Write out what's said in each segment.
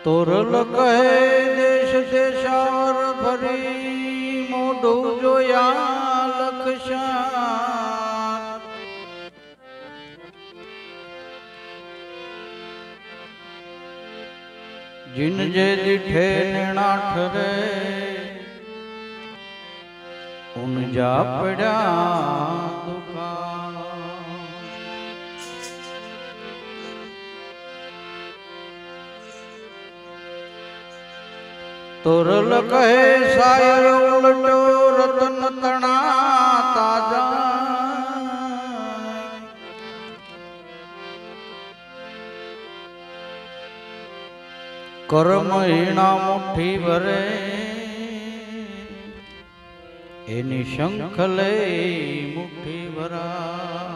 તોરલ કહે દેશ દેશાવર ફરી મોઢું જોયા લક્ષાત જીન જે દીઠે નેણાઠ રે ઉન જા પડ્યા દુકાન તોરલ કહે શાયર ઉલટો રતન તણા તાજા કર્મ હીણા મુઠ્ઠી ભરે એની શંખ લે મુઠ્ઠી ભરાય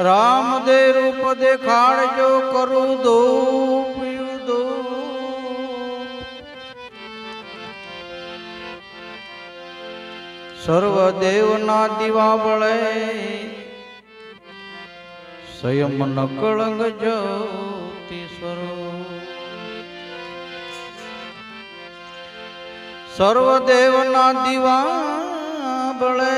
રામ દે રૂપ દેખાડજો કરું ધૂપ સર્વદેવના દીવા બળે સંયમ ન કળંગ જ્યોતિ સ્વરૂપ સર્વદેવના દીવા બળે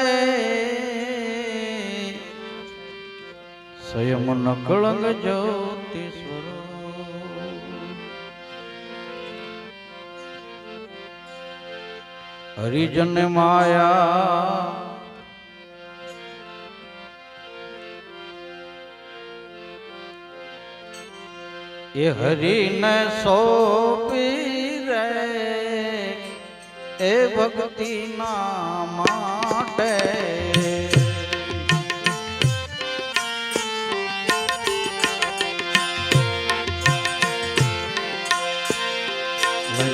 સંયમ ન કળંગ જ્યોતિ સ્વરૂપ હરિજન માયા એ હરિને સોંપી રે એ ભક્તિના માટે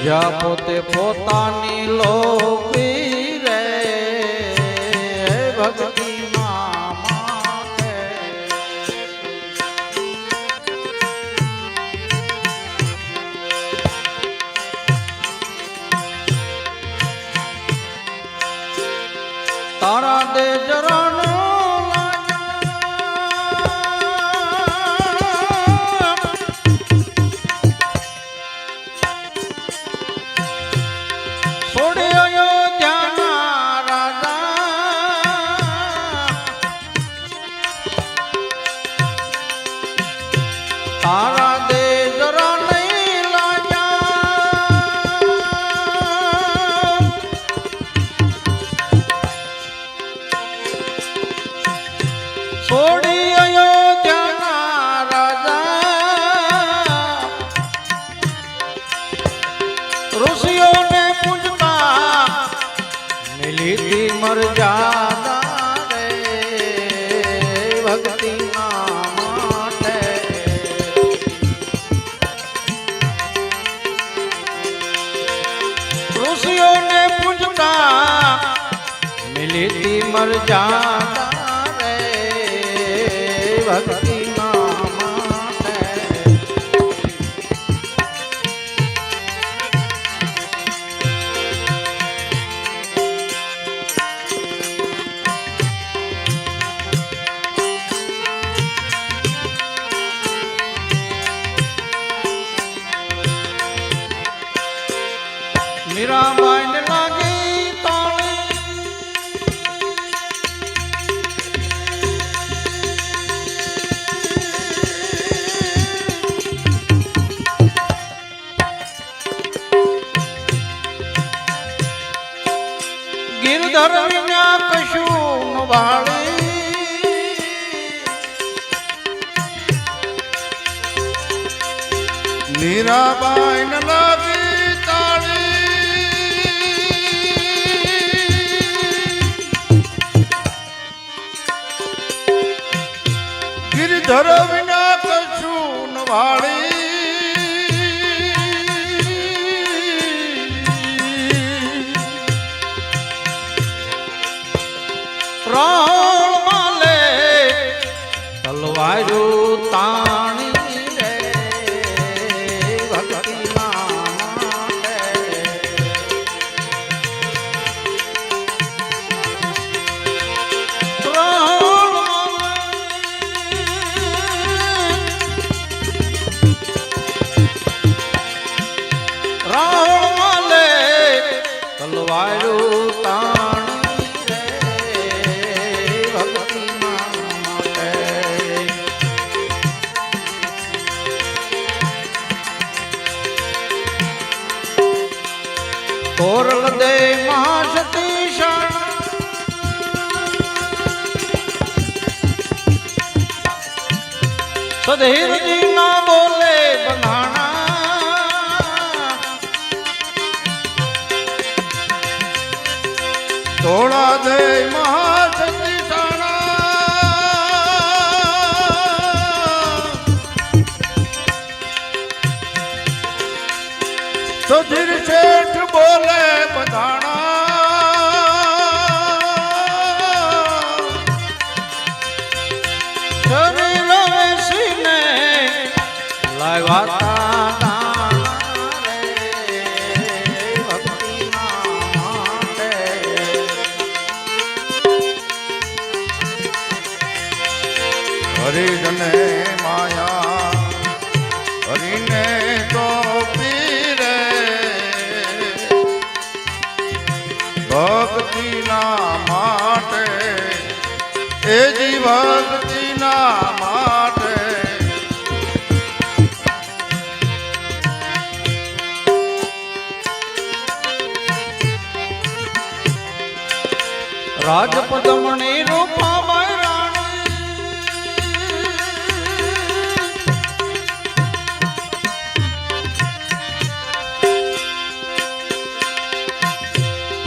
જા પોતે પોતાની લોપી રે ભક્તિ માટે તારા દે જરણ તારા દે જરા નહીં લાયા છોડી અયોધ્યાના રાજા ઋષિઓને પૂજતા મિલીથી મરજાદા રે ભક્તિના ઋષિઓને પૂજતા મિલીથી મરજાદા રે ભક્તિના માટે મીરાબાઈ ને લાગી તાળી ગિરધર વિના કશું વાળી મીરાબાઈ ને લાગી ગિરધર વિના કશું ન વાળી તલવારું તાણી રે ભક્તિના માટે. તોરલ દે મહાસતી સધીરજી ના બોલે બંધાણા. થોડા દે મહાસતી સધીર શેઠ બોલે બંધાણા. શરીર વેસીને લાવ્યા હરિજને માયા હરિને સોંપી રે ભક્તિના માટે. એ જી ભક્તિના માટે. રાજપદમણી રૂપાબાઈ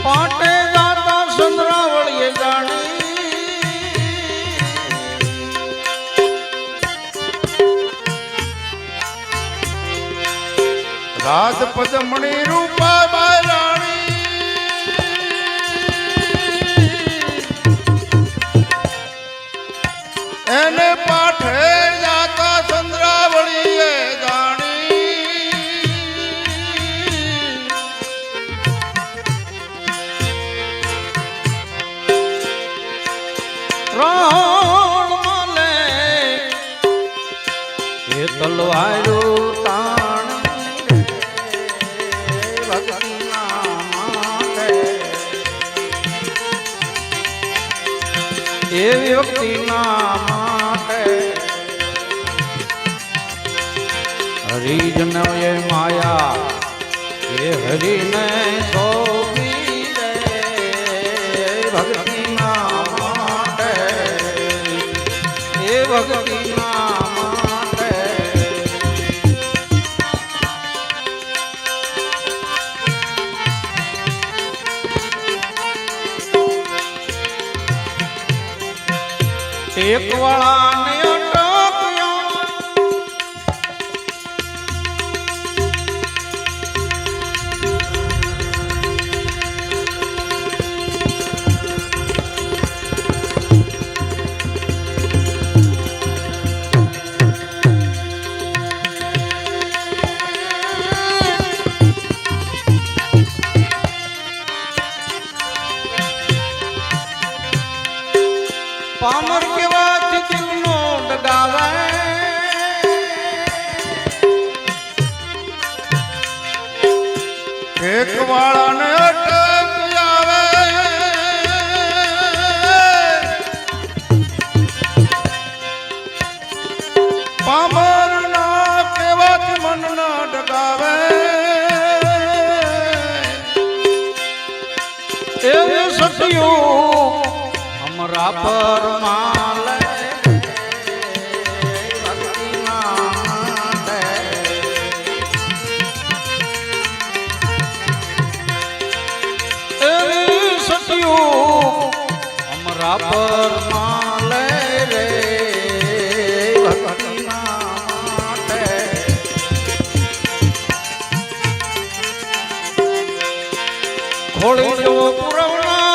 પાટે જાતા સંદ્રાવળીએ જાણી. રાજપદમણી રૂપાબાઈ રાણી એને પાઠે જાતા સંદ્રાવળીએ જાણી. રાણ માલે એ તલવારું તાણી ભક્તિના માટે. એવી ભક્તિના માટે. હરિજન એ માયા એ હરિને સોંપી રે ભક્તિના માટે. એ ભક્તિના માટે. એક વાળાને અટક્યા પામર કેવાથી દિલનો ડગાવે. એક વાળાને અટક આવે પામર ના કેવાથી મન ના ડગાવે. એ સત્યું અમરા પર માલે ભક્તિના માટે. એવી સત્યું અમરા પર માલે રે ભક્તિના માટે. ખોળી જો પુરવના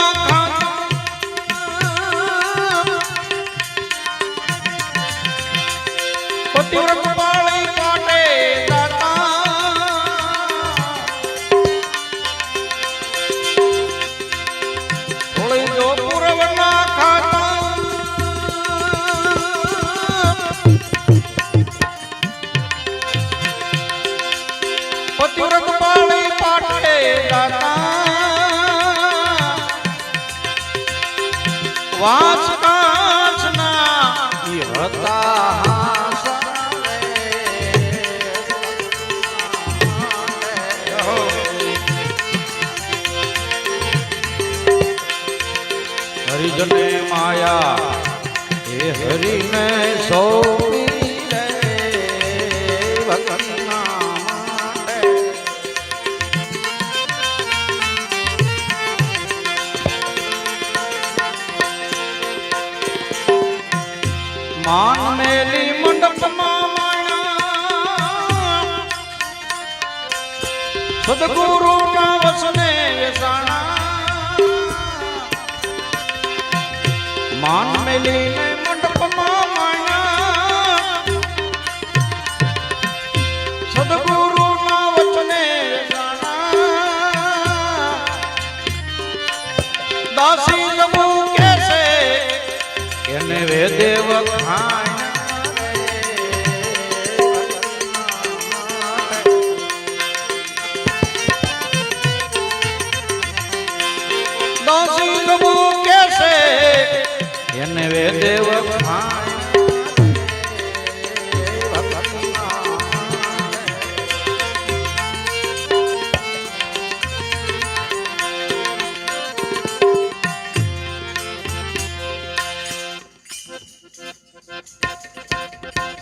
પતિવ્રત પાળી કાટે થોડી જો પુરવના ખાતા પતિવ્રત પાળી કાટે દાતા. હરિજને માયા એ હરિને સોંપી રે ભગતના માટે. માન મેલી મંડપમાં માયા સદગુરુના વસને વેસાણા. માન મેલીને મંડપમાં માયા સદગુરુના વચને વેસાણા. દાસી જબુ કેસે એને વેદે વખાણ. દાસી જબુ કેસે એને વેદે વખાણ.